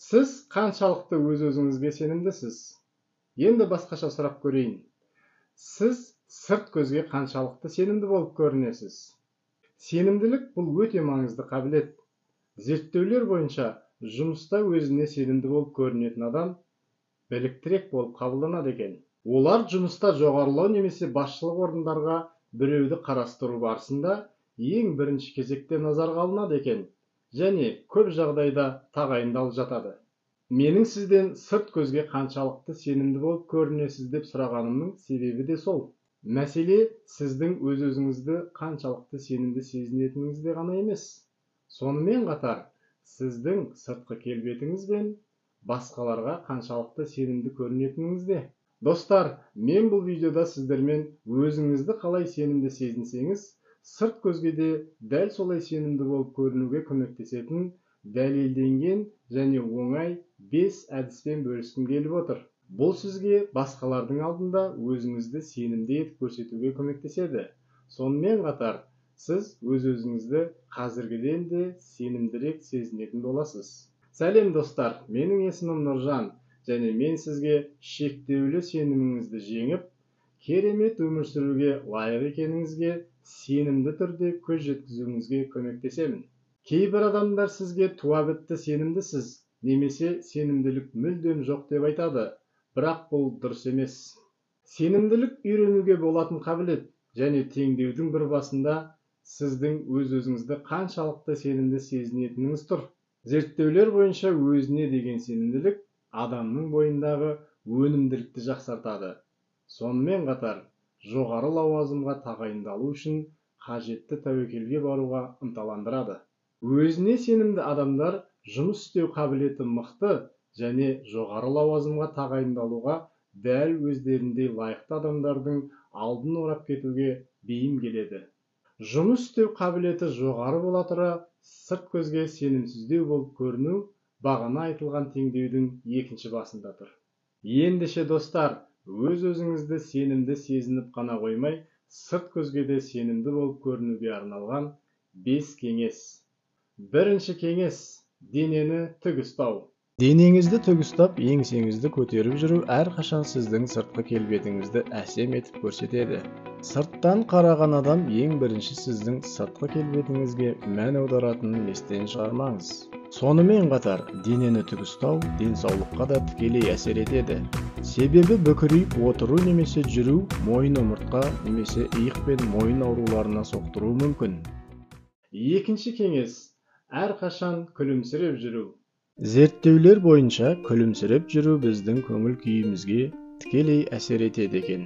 Siz qanchaliqda o'z-o'zingizga senimdisiz? Endi boshqacha so'rab ko'ring. Siz sırt көзге qanchaliqda senimli bo'lib ko'rinasiz? Senimlilik бұл өте mangizli qabiliyat. Zerttövler boyunca жұмыста өзіне senimli bo'lib ko'rinетін адам biliktirek bo'lib qabullanadi ekan. Олар жұмыста жоғарылау немесе басшылық орындарға біреуді қарастыру барысында ең бірінші кезекте назарға алынады екен. Және көп жағдайда тағайындалып жатады. Менің сізден сырт көзге қаншалықты сенімді болып көрінесіз деп сұрағанымның себебі де сол. Мәселе сіздің өз-өзіңізді қаншалықты сенімді сезінетініңізде ғана емес. Сонымен қатар, сіздің сыртқы келбетіңіз бен басқаларға қаншалықты сенімді көрінетініңізде. Достар, мен бұл видеода сіздермен өзіңізді қалай сенімді сезінсеңіз, сырт көзге де дәл солай сенімді болып көрінуге көмектесетін дәлелденген және оңай 5 әдіспен бөліскім келіп отыр. Бұл сізге басқалардың алдында өзіңізді сенімді етіп көрсетуге көмектеседі. Сонымен қатар, сіз өз-өзіңізді қазіргіден де сенімдірек сезінетін боласыз. Сәлем достар, менің есімім Нұржан, және мен сізге шектеулі сеніміңізді жеңіп, керемет өмір сүруге лайық екеніңізге сенімді түрде көз жеткізуіңізге көмектесемін. Кейбір адамдар сізге туа бітті сенімдісіз, немесе сенімділік мүлдем жоқ деп айтады, бірақ бұл дұрыс емес. Сенімділік үйренуге болатын қабілет, және теңдеудің бір басында сіздің өз-өзіңізді қаншалықты сенімді сезінетініңіз тұр. Зерттеулер бойынша өзіне деген сенімділік адамның бойындағы өнімділікті жақсартады. Сонымен қатар, жоғары лауазымға тағайындалу үшін қажетті тәуекелге баруға ынталандырады. Өзіне сенімді адамдар жұмыс істеу қабілеті мықты және жоғары лауазымға тағайындалуға дәл өздеріндей лайықты адамдардың алдын орап кетуге бейім келеді. Жұмыс істеу қабілеті жоғары бола тұра, сырт көзге сенімсіздеу болып көріну бағана айтылған теңдеудің екінші басында тұр. Ендеше достар, өз-өзіңізді сенімді сезініп қана қоймай, сырт көзге де сенімді болып көрінуге арналған 5 кеңес. Бірінші кеңес – денені тік ұстау. Денеңізді тік ұстап, еңсеңізді көтеріп жүру әрқашан сіздің сыртқы келбетіңізді әсем етіп көрсетеді. Сырттан қараған адам ең бірінші сіздің сыртқы келбетіңізге мән аударатынын естен шығармаңыз. Сонымен қатар, денені тік ұстау денсаулыққа да тікелей әсер етеді. Себебі бүкірейіп отыру немесе жүру мойын омыртқа немесе иық пен мойын ауруларына соқтыруы мүмкін. Екінші кеңес – әрқашан күлімсіреп жүру. Зерттеулер бойынша күлімсіреп жүру біздің көңіл күйімізге тікелей әсер етеді екен.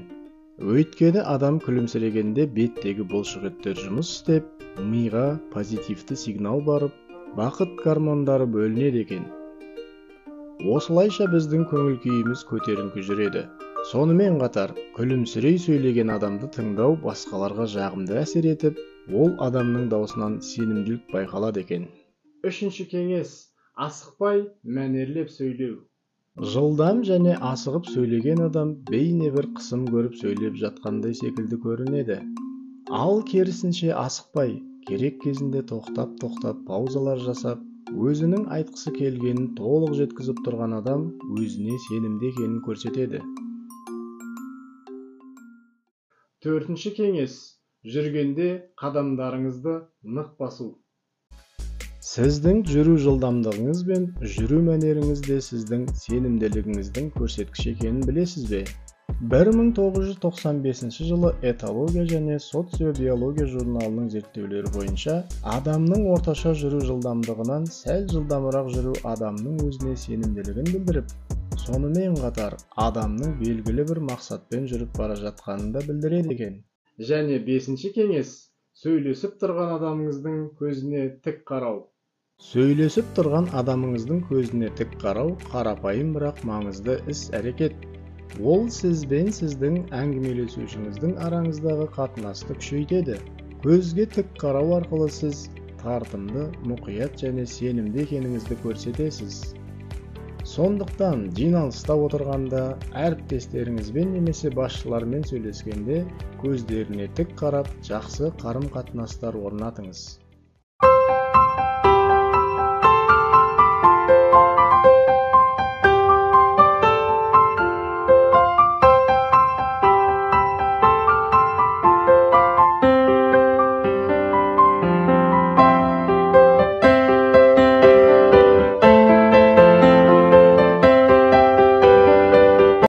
Өйткені адам күлімсірегенде беттегі бұлшықеттер жұмыс істеп, миға позитивті сигнал барып, бақыт гормондары бөлінеді екен. Осылайша біздің көңіл күйіміз көтеріңкі жүреді. Сонымен қатар, күлімсірей сөйлеген адамды тыңдау басқаларға жағымды әсер етіп, ол адамның даусынан сенімділік байқалады екен. Үшінші кеңес – асықпай, мәнерлеп сөйлеу. Жылдам және асығып сөйлеген адам бейне бір қысым көріп сөйлеп жатқандай секілді көрінеді. Ал керісінше асықпай, керек кезінде тоқтап паузалар жасап, өзінің айтқысы келгенін толық жеткізіп тұрған адам өзіне сенімді екенін көрсетеді. Төртінші кеңес – жүргенде қадамдарыңызды нық басу. Сіздің жүру жылдамдығыңыз бен жүру мәнеріңізде сіздің сенімділігіңіздің көрсеткіші екенін білесіз бе? 1995 жылы этология және социобиология журналының зерттеулері бойынша адамның орташа жүру жылдамдығынан сәл жылдамырақ жүру адамның өзіне сенімділігін білдіріп, сонымен қатар адамның белгілі бір мақсатпен жүріп бара жатқанын да білдіреді екен. Және 5-ші кеңес – сөйлесіп тұрған адамыңыздың көзіне тік қарау. Сөйлесіп тұрған адамыңыздың көзіне тік қарау қарапайым бірақ маңызды іс-әрекет. Ол сіз бен сіздің әңгімелесушіңіздің араңыздағы қатынасты күшейтеді. Көзге тік қарау арқылы сіз тартымды, мұқият және сенімді екеніңізді көрсетесіз. Сондықтан жиналыста отырғанда, әріптестеріңізбен немесе басшылармен сөйлескенде көздеріне тік қарап, жақсы қарым-қатынастар орнатыңыз.